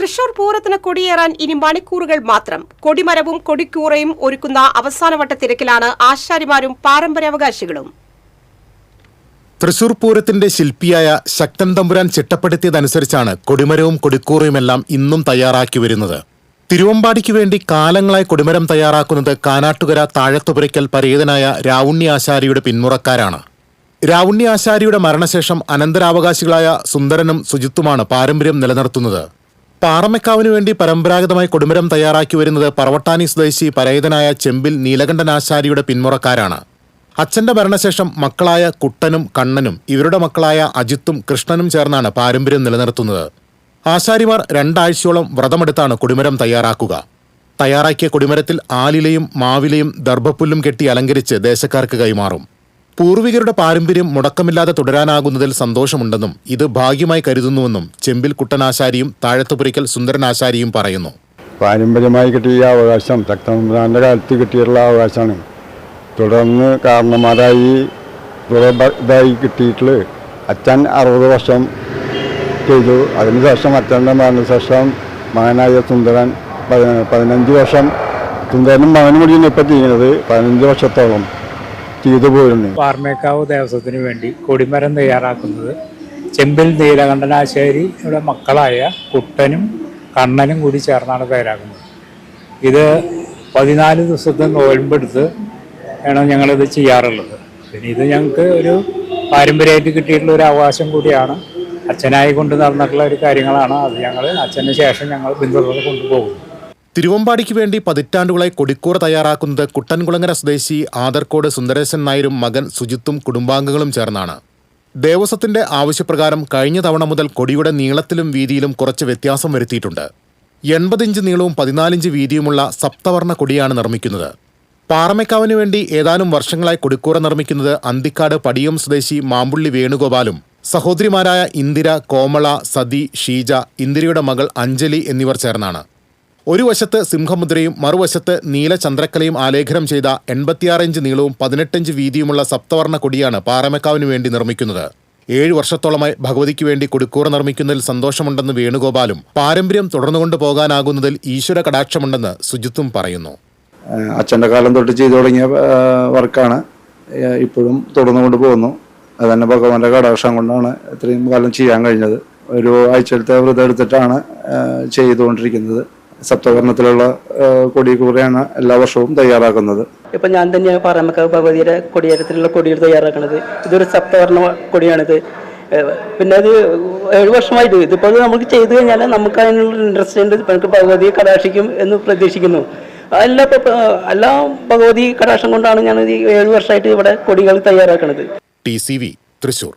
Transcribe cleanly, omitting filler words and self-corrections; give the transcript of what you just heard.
തൃശൂർ പൂരത്തിന് കൊടിയേറാൻ ഇനി മണിക്കൂറുകൾ മാത്രം. കൊടിമരവും കൊടിക്കൂറയും ഒരുക്കുന്ന അവസാനവട്ട തിരക്കിലാണ് ആശാരിമാരും പാരമ്പര്യാവകാശികളും. തൃശൂർ പൂരത്തിന്റെ ശില്പിയായ ശക്തൻ തമ്പുരാൻ ചിട്ടപ്പെടുത്തിയതനുസരിച്ചാണ് കൊടിമരവും കൊടിക്കൂറയുമെല്ലാം ഇന്നും തയ്യാറാക്കി വരുന്നത്. തിരുവമ്പാടിക്ക് വേണ്ടി കാലങ്ങളായി കൊടിമരം തയ്യാറാക്കുന്നത് കാനാട്ടുകര താഴത്തുപുരയ്ക്കൽ പരേതനായ രാവുണ്ണി ആശാരിയുടെ പിന്മുറക്കാരാണ്. രാവുണ്ണി ആശാരിയുടെ മരണശേഷം അനന്തരാവകാശികളായ സുന്ദരനും സുജിത്തുമാണ് പാരമ്പര്യം നിലനിർത്തുന്നത്. പാറമേക്കാവിനു വേണ്ടി പരമ്പരാഗതമായി കൊടിമരം തയ്യാറാക്കി വരുന്നത് പറവട്ടാനി സ്വദേശി പരേതനായ ചെമ്പിൽ നീലകണ്ഠൻ ആശാരിയുടെ പിന്മുറക്കാരാണ്. അച്ഛന്റെ മരണശേഷം മക്കളായ കുട്ടനും കണ്ണനും ഇവരുടെ മക്കളായ അജിത്തും കൃഷ്ണനും ചേർന്നാണ് പാരമ്പര്യം നിലനിർത്തുന്നത്. ആശാരിമാർ 2 ആഴ്ചയോളം വ്രതമെടുത്താണ് കൊടിമരം തയ്യാറാക്കുക. തയ്യാറാക്കിയ കൊടിമരത്തിൽ ആലിലയും മാവിലയും ദർഭപ്പുല്ലും കെട്ടി അലങ്കരിച്ച് ദേശക്കാർക്ക് കൈമാറും. പൂർവികരുടെ പാരമ്പര്യം മുടക്കമില്ലാതെ തുടരാനാകുന്നതിൽ സന്തോഷമുണ്ടെന്നും ഇത് ഭാഗ്യമായി കരുതുന്നുവെന്നും ചെമ്പിൽ കുട്ടനാശാരിയും താഴത്തുപുരയ്ക്കൽ സുന്ദരനാശാരിയും പറയുന്നു. പാരമ്പര്യമായി കിട്ടിയ അവകാശം ശക്തന്റെ കാലത്ത് കിട്ടിയിട്ടുള്ള അവകാശമാണ്. തുടർന്ന് കാരണന്മാരായി ഇതായി കിട്ടിയിട്ടുള്ള അച്ഛൻ 60 വർഷം ചെയ്തു. അതിനുശേഷം അച്ഛൻ്റെ മരണശേഷം മകനായ സുന്ദരൻ 15 വർഷം, സുന്ദരനും മകനും കൂടിയാണ് ഇപ്പോൾ ചെയ്യുന്നത്. 15 വർഷത്തോളം ചെയ്തു പോയിരുന്നു. പാറമേക്കാവ് ദേവസ്വത്തിന് വേണ്ടി കൊടിമരം തയ്യാറാക്കുന്നത് ചെമ്പിൽ നീലകണ്ഠനാശാരിയുടെ മക്കളായ കുട്ടനും കണ്ണനും കൂടി ചേർന്നാണ് തയ്യാറാക്കുന്നത്. ഇത് 14 ദിവസത്തെ നോയമ്പെടുത്ത് ആണ് ഞങ്ങളിത് ചെയ്യാറുള്ളത്. പിന്നെ ഇത് ഞങ്ങൾക്ക് ഒരു പാരമ്പര്യമായിട്ട് കിട്ടിയിട്ടുള്ള ഒരു അവകാശം കൂടിയാണ്. അച്ഛനായി കൊണ്ട് നടന്നിട്ടുള്ള ഒരു കാര്യങ്ങളാണ്. അത് ഞങ്ങൾ അച്ഛന് ശേഷം ഞങ്ങൾ പിന്തുടർന്ന് കൊണ്ടുപോകുന്നു. തിരുവമ്പാടിക്ക് വേണ്ടി പതിറ്റാണ്ടുകളായി കൊടിക്കൂറ തയ്യാറാക്കുന്നത് കുട്ടൻകുളങ്ങര സ്വദേശി ആദർക്കോട് സുന്ദരേശൻ നായരും മകൻ സുജിത്തും കുടുംബാംഗങ്ങളും ചേർന്നാണ്. ദേവസ്വത്തിന്റെ ആവശ്യപ്രകാരം കഴിഞ്ഞ തവണ മുതൽ കൊടിയുടെ നീളത്തിലും വീതിയിലും കുറച്ച് വ്യത്യാസം വരുത്തിയിട്ടുണ്ട്. 80 ഇഞ്ച് നീളവും 14 ഇഞ്ച് വീതിയുമുള്ള സപ്തവർണ്ണ കൊടിയാണ് നിർമ്മിക്കുന്നത്. പാറമേക്കാവിനു വേണ്ടി ഏതാനും വർഷങ്ങളായി കൊടിക്കൂറ നിർമ്മിക്കുന്നത് അന്തിക്കാട് പടിയം സ്വദേശി മാമ്പുള്ളി വേണുഗോപാലും സഹോദരിമാരായ ഇന്ദിര, കോമള, സതി, ഷീജ, ഇന്ദിരയുടെ മകൾ അഞ്ജലി എന്നിവർ ചേർന്നാണ്. ഒരു വശത്ത് സിംഹമുദ്രയും മറുവശത്ത് നീലചന്ദ്രക്കലയും ആലേഖനം ചെയ്ത 86 ഇഞ്ച് നീളവും 18 ഇഞ്ച് വീതിയുമുള്ള സപ്തവർണ്ണ കൊടിയാണ് പാറമേക്കാവിനു വേണ്ടി നിർമ്മിക്കുന്നത്. 7 വർഷത്തോളമായി ഭഗവതിക്ക് വേണ്ടി കൊടിക്കൂറ നിർമ്മിക്കുന്നതിൽ സന്തോഷമുണ്ടെന്ന് വേണുഗോപാലും പാരമ്പര്യം തുടർന്നുകൊണ്ടു പോകാനാകുന്നതിൽ ഈശ്വര കടാക്ഷമുണ്ടെന്ന് സുജിത്തും പറയുന്നു. അച്ഛൻ്റെ കാലം തൊട്ട് ചെയ്തു തുടങ്ങിയ വർക്കാണ്, ഇപ്പോഴും തുടർന്നുകൊണ്ട് പോകുന്നു. അത് തന്നെ ഭഗവാന്റെ കടാക്ഷം കൊണ്ടാണ് ഇത്രയും കാലം ചെയ്യാൻ കഴിഞ്ഞത്. ഒരു ആഴ്ചയിലത്തെ വ്രതം എടുത്തിട്ടാണ് ചെയ്തുകൊണ്ടിരിക്കുന്നത്. സപ്തവർണ്ണത്തിലുള്ള കൊടിക്കൂറയാണ് എല്ലാ വർഷവും തയ്യാറാക്കുന്നത്. ഇപ്പം ഞാൻ തന്നെയാണ് പാറമേക്കാവ് ഭഗവതിയുടെ കൊടിയേരത്തിലുള്ള കൊടികൾ തയ്യാറാക്കുന്നത്. ഇതൊരു സപ്തവർണ്ണ കൊടിയാണിത്. പിന്നെ അത് 7 വർഷമായിട്ട് ഇതിപ്പോൾ നമുക്ക് ചെയ്തു കഴിഞ്ഞാൽ നമുക്ക് അതിനുള്ള ഇൻട്രസ്റ്റ് ഉണ്ട്. നമുക്ക് ഭഗവതിയെ കടാക്ഷിക്കും എന്ന് പ്രതീക്ഷിക്കുന്നു. എല്ലാ ഭഗവതി കടാക്ഷം കൊണ്ടാണ് ഞാൻ 7 വർഷമായിട്ട് ഇവിടെ കൊടികൾ തയ്യാറാക്കുന്നത്. TCV തൃശൂർ.